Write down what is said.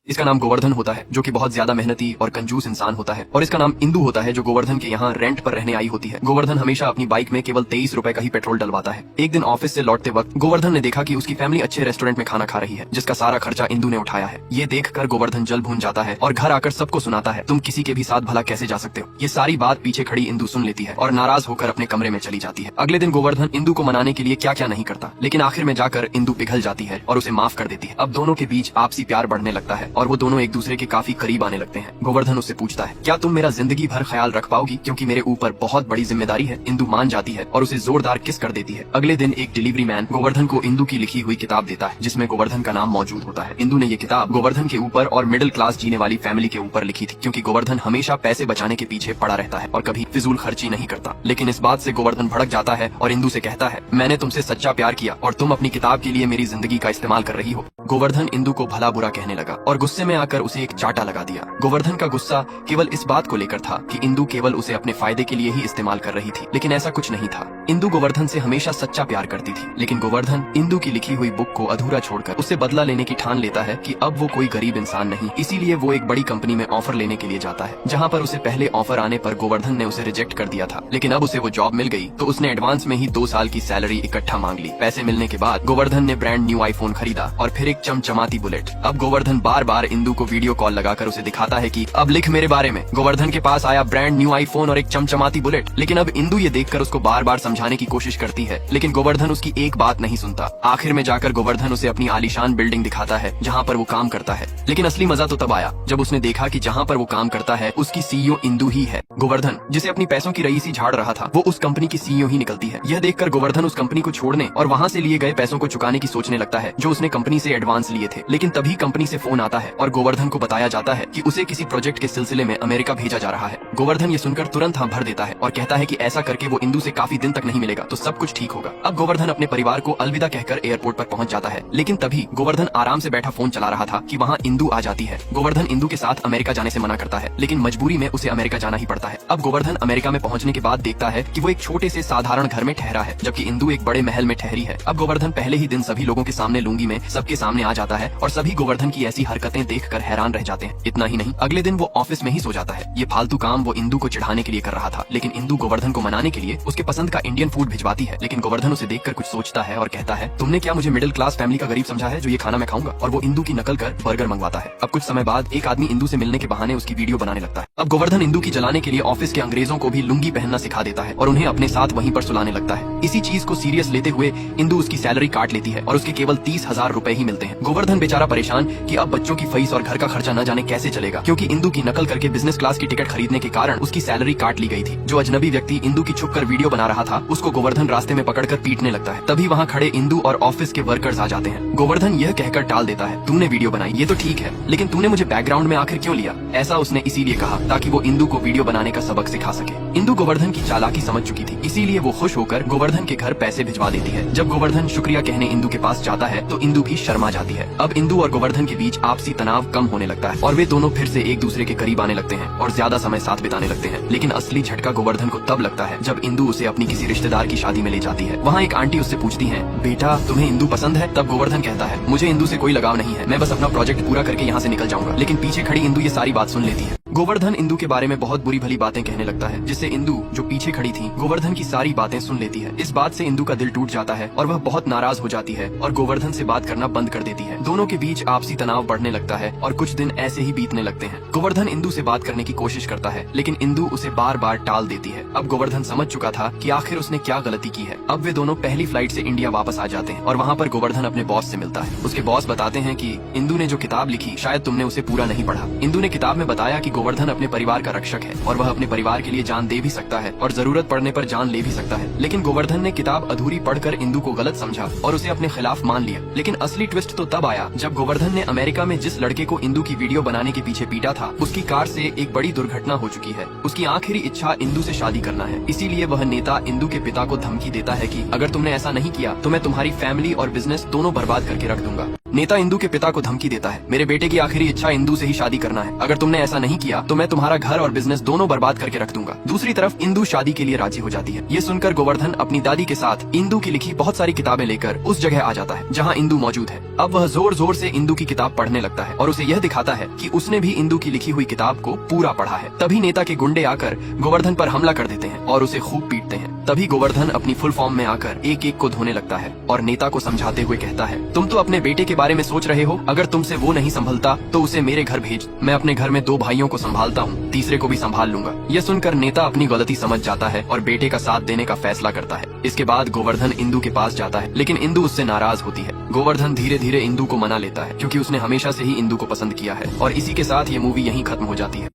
इसका नाम गोवर्धन होता है जो कि बहुत ज्यादा मेहनती और कंजूस इंसान होता है, और इसका नाम इंदू होता है जो गोवर्धन के यहाँ रेंट पर रहने आई होती है। गोवर्धन हमेशा अपनी बाइक में केवल 23 रुपए का ही पेट्रोल डलवाता है। एक दिन ऑफिस से लौटते वक्त गोवर्धन ने देखा कि उसकी फैमिली अच्छे रेस्टोरेंट में खाना खा रही है, जिसका सारा खर्चा इंदू ने उठाया है। ये देखकर गोवर्धन जल भून जाता है और घर आकर सबको सुनाता है, तुम किसी के भी साथ भला कैसे जा सकते हो। ये सारी बात पीछे खड़ी इंदू सुन लेती है और नाराज होकर अपने कमरे में चली जाती है। अगले दिन गोवर्धन इंदू को मनाने के लिए क्या क्या नहीं करता, लेकिन आखिर में जाकर इंदू पिघल जाती है और उसे माफ कर देती है। अब दोनों के बीच आपसी प्यार बढ़ने लगता है और वो दोनों एक दूसरे के काफी करीब आने लगते हैं। गोवर्धन उससे पूछता है, क्या तुम मेरा जिंदगी भर ख्याल रख पाओगी, क्योंकि मेरे ऊपर बहुत बड़ी जिम्मेदारी है। इंदू मान जाती है और उसे जोरदार किस कर देती है। अगले दिन एक डिलीवरी मैन गोवर्धन को इंदू की लिखी हुई किताब देता है, जिसमें गोवर्धन का नाम मौजूद होता है। इंदू ने ये किताब गोवर्धन के ऊपर और मिडिल क्लास जीने वाली फैमिली के ऊपर लिखी थी, क्योंकि गोवर्धन हमेशा पैसे बचाने के पीछे पड़ा रहता है और कभी फिजूल खर्ची नहीं करता। लेकिन इस बात से गोवर्धन भड़क जाता है और इंदू से कहता है, मैंने तुमसे सच्चा प्यार किया और तुम अपनी किताब के लिए मेरी जिंदगी का इस्तेमाल कर रही हो। गोवर्धन इंदू को भला बुरा कहने लगा और गुस्से में आकर उसे एक चाटा लगा दिया। गोवर्धन का गुस्सा केवल इस बात को लेकर था कि इंदू केवल उसे अपने फायदे के लिए ही इस्तेमाल कर रही थी, लेकिन ऐसा कुछ नहीं था। इंदू गोवर्धन से हमेशा सच्चा प्यार करती थी, लेकिन गोवर्धन इंदू की लिखी हुई बुक को अधूरा छोड़कर उससे बदला लेने की ठान लेता है कि अब वो कोई गरीब इंसान नहीं। इसीलिए वो एक बड़ी कंपनी में ऑफर लेने के लिए जाता है, जहाँ पर उसे पहले ऑफर आने पर गोवर्धन ने उसे रिजेक्ट कर दिया था, लेकिन अब उसे वो जॉब मिल गई तो उसने एडवांस में ही 2 साल की सैलरी इकट्ठा मांग ली। पैसे मिलने के बाद गोवर्धन ने ब्रांड न्यू आईफोन खरीदा और फिर एक चमचमाती बुलेट। अब गोवर्धन बार बार इंदू को वीडियो कॉल लगाकर उसे दिखाता है कि अब लिख मेरे बारे में। गोवर्धन के पास आया ब्रांड न्यू आईफोन और एक चमचमाती बुलेट, लेकिन अब इंदू ये देखकर उसको बार बार समझाने की कोशिश करती है, लेकिन गोवर्धन उसकी एक बात नहीं सुनता। आखिर में जाकर गोवर्धन उसे अपनी आलीशान बिल्डिंग दिखाता है जहाँ पर वो काम करता है, लेकिन असली मजा तो तब आया जब उसने देखा कि जहाँ पर वो काम करता है उसकी सीईओ इंदू ही है। गोवर्धन जिसे अपनी पैसों की रईसी झाड़ रहा था, वो उस कंपनी की सीईओ ही निकलती है। यह देखकर गोवर्धन उस कंपनी को छोड़ने और वहाँ से लिए गए पैसों को चुकाने की सोचने लगता है जो उसने कंपनी से एडवांस लिए थे, लेकिन तभी कंपनी से फोन आता है और गोवर्धन को बताया जाता है कि उसे किसी प्रोजेक्ट के सिलसिले में अमेरिका भेजा जा रहा है। गोवर्धन ये सुनकर तुरंत हाँ भर देता है और कहता है कि ऐसा करके वो इंदू से काफी दिन तक नहीं मिलेगा तो सब कुछ ठीक होगा। अब गोवर्धन अपने परिवार को अलविदा कहकर एयरपोर्ट पर पहुंच जाता है, लेकिन तभी गोवर्धन आराम से बैठा फोन चला रहा था कि वहाँ इंदू आ जाती है। गोवर्धन इंदू के साथ अमेरिका जाने से मना करता है, लेकिन मजबूरी में उसे अमेरिका जाना ही पड़ता है। अब गोवर्धन अमेरिका में पहुंचने के बाद देखता है कि वो एक छोटे से साधारण घर में ठहरा है, जबकि इंदू एक बड़े महल में ठहरी है। अब गोवर्धन पहले ही दिन सभी लोगों के सामने लुंगी में सबके सामने आ जाता है और सभी गोवर्धन की ऐसी हरकतें देखकर हैरान रह जाते हैं। इतना ही नहीं, अगले दिन वो ऑफिस में ही सो जाता है। ये फालतू काम वो इंदू को चिढ़ाने के लिए कर रहा था, लेकिन इंदू गोवर्धन को मनाने के लिए उसके पसंद का इंडियन फूड भिजवाती है। लेकिन गोवर्धन उसे देखकर कुछ सोचता है और कहता है, तुमने क्या मुझे मिडिल क्लास फैमिली का गरीब समझा है जो ये खाना मैं खाऊंगा? और वो इंदू की नकल कर बर्गर मंगवाता है। अब कुछ समय बाद एक आदमी इंदू से मिलने के बहाने उसकी वीडियो बनाने लगता है। अब गोवर्धन इंदू की जलाने के लिए ऑफिस के अंग्रेजों को भी लुंगी पहनना सिखा देता है और उन्हें अपने साथ वहीं पर सुलाने लगता है। इसी चीज को सीरियस लेते हुए इंदू उसकी सैलरी काट लेती है और उसके केवल 30,000 रुपए ही मिलते हैं। गोवर्धन बेचारा परेशान कि अब बच्चों की फीस और घर का खर्चा न जाने कैसे चलेगा, क्योंकि इंदू की नकल करके बिजनेस क्लास की टिकट खरीदने के कारण उसकी सैलरी काट ली गई थी। जो अजनबी व्यक्ति इंदू की छुप कर वीडियो बना रहा था उसको गोवर्धन रास्ते में पकड़कर पीटने लगता है। तभी वहाँ खड़े इंदू और ऑफिस के वर्कर्स आ जाते हैं। गोवर्धन यह कहकर टाल देता है, तूने वीडियो बनाई ये तो ठीक है, लेकिन तूने मुझे बैकग्राउंड में आखिर क्यों लिया? ऐसा उसने इसीलिए कहा ताकि वो इंदू को वीडियो बनाने का सबक सिखा सके। इंदू गोवर्धन की चालाकी समझ चुकी थी, इसीलिए वो खुश होकर गोवर्धन के घर पैसे भिजवा देती है। जब गोवर्धन शुक्रिया कहने इंदू के पास जाता है तो इंदू भी शर्मा जाती है। अब इंदू और गोवर्धन के बीच आपसी तनाव कम होने लगता है और वे दोनों फिर से एक दूसरे के करीब आने लगते हैं और ज्यादा समय साथ बिताने लगते हैं। लेकिन असली झटका गोवर्धन को तब लगता है जब इंदू उसे अपनी किसी रिश्तेदार की शादी में ले जाती है। वहाँ एक आंटी उससे पूछती है, बेटा तुम्हें इंदू पसंद है? तब गोवर्धन कहता है, मुझे इंदू से कोई लगाव नहीं है, मैं बस अपना प्रोजेक्ट पूरा करके यहाँ से निकल जाऊंगा। लेकिन पीछे खड़ी इंदू ये सारी बात सुन लेती है। गोवर्धन इंदू के बारे में बहुत बुरी भली बातें कहने लगता है, जिससे इंदू जो पीछे खड़ी थी गोवर्धन की सारी बातें सुन लेती है। इस बात से इंदू का दिल टूट जाता है और वह बहुत नाराज हो जाती है और गोवर्धन से बात करना बंद कर देती है। दोनों के बीच आपसी तनाव बढ़ने लगता है और कुछ दिन ऐसे ही बीतने लगते हैं। गोवर्धन इंदू से बात करने की कोशिश करता है, लेकिन इंदू उसे बार बार टाल देती है। अब गोवर्धन समझ चुका था कि आखिर उसने क्या गलती की है। अब वे दोनों पहली फ्लाइट से इंडिया वापस आ जाते हैं और वहाँ पर गोवर्धन अपने बॉस से मिलता है। उसके बॉस बताते हैं कि इंदू ने जो किताब लिखी शायद तुमने उसे पूरा नहीं पढ़ा। इंदू ने किताब में बताया कि गोवर्धन अपने परिवार का रक्षक है और वह अपने परिवार के लिए जान दे भी सकता है और जरूरत पड़ने पर जान ले भी सकता है। लेकिन गोवर्धन ने किताब अधूरी पढ़कर इंदू को गलत समझा और उसे अपने खिलाफ मान लिया। लेकिन असली ट्विस्ट तो तब आया जब गोवर्धन ने अमेरिका में जिस लड़के को इंदू की वीडियो बनाने के पीछे पीटा था उसकी कार से एक बड़ी दुर्घटना हो चुकी है। उसकी आखिरी इच्छा इंदू से शादी करना है, इसीलिए वह नेता इंदू के पिता को धमकी देता है कि अगर तुमने ऐसा नहीं किया तो मैं तुम्हारी फैमिली और बिजनेस दोनों बर्बाद करके रख दूंगा। नेता इंदू के पिता को धमकी देता है, मेरे बेटे की आखिरी इच्छा इंदू से ही शादी करना है, अगर तुमने ऐसा नहीं किया तो मैं तुम्हारा घर और बिजनेस दोनों बर्बाद करके रख दूंगा। दूसरी तरफ इंदू शादी के लिए राजी हो जाती है। ये सुनकर गोवर्धन अपनी दादी के साथ इंदू की लिखी बहुत सारी किताबें लेकर उस जगह आ जाता है जहाँ इंदू मौजूद है। अब वह जोर जोर से इंदू की किताब पढ़ने लगता है और उसे यह दिखाता है कि उसने भी इंदू की लिखी हुई किताब को पूरा पढ़ा है। तभी नेता के गुंडे आकर गोवर्धन पर हमला कर देते हैं और उसे खूब पीटते हैं। तभी गोवर्धन अपनी फुल फॉर्म में आकर एक एक को धोने लगता है और नेता को समझाते हुए कहता है, तुम तो अपने बेटे के बारे में सोच रहे हो, अगर तुमसे वो नहीं संभलता तो उसे मेरे घर भेज, मैं अपने घर में 2 भाइयों को संभालता हूँ, तीसरे को भी संभाल लूंगा। यह सुनकर नेता अपनी गलती समझ जाता है और बेटे का साथ देने का फैसला करता है। इसके बाद गोवर्धन इंदू के पास जाता है, लेकिन इंदू उससे नाराज होती है। गोवर्धन धीरे धीरे इंदू को मना लेता है क्योंकि उसने हमेशा से ही इंदू को पसंद किया है। और इसी के साथ ये मूवी यहीं खत्म हो जाती है।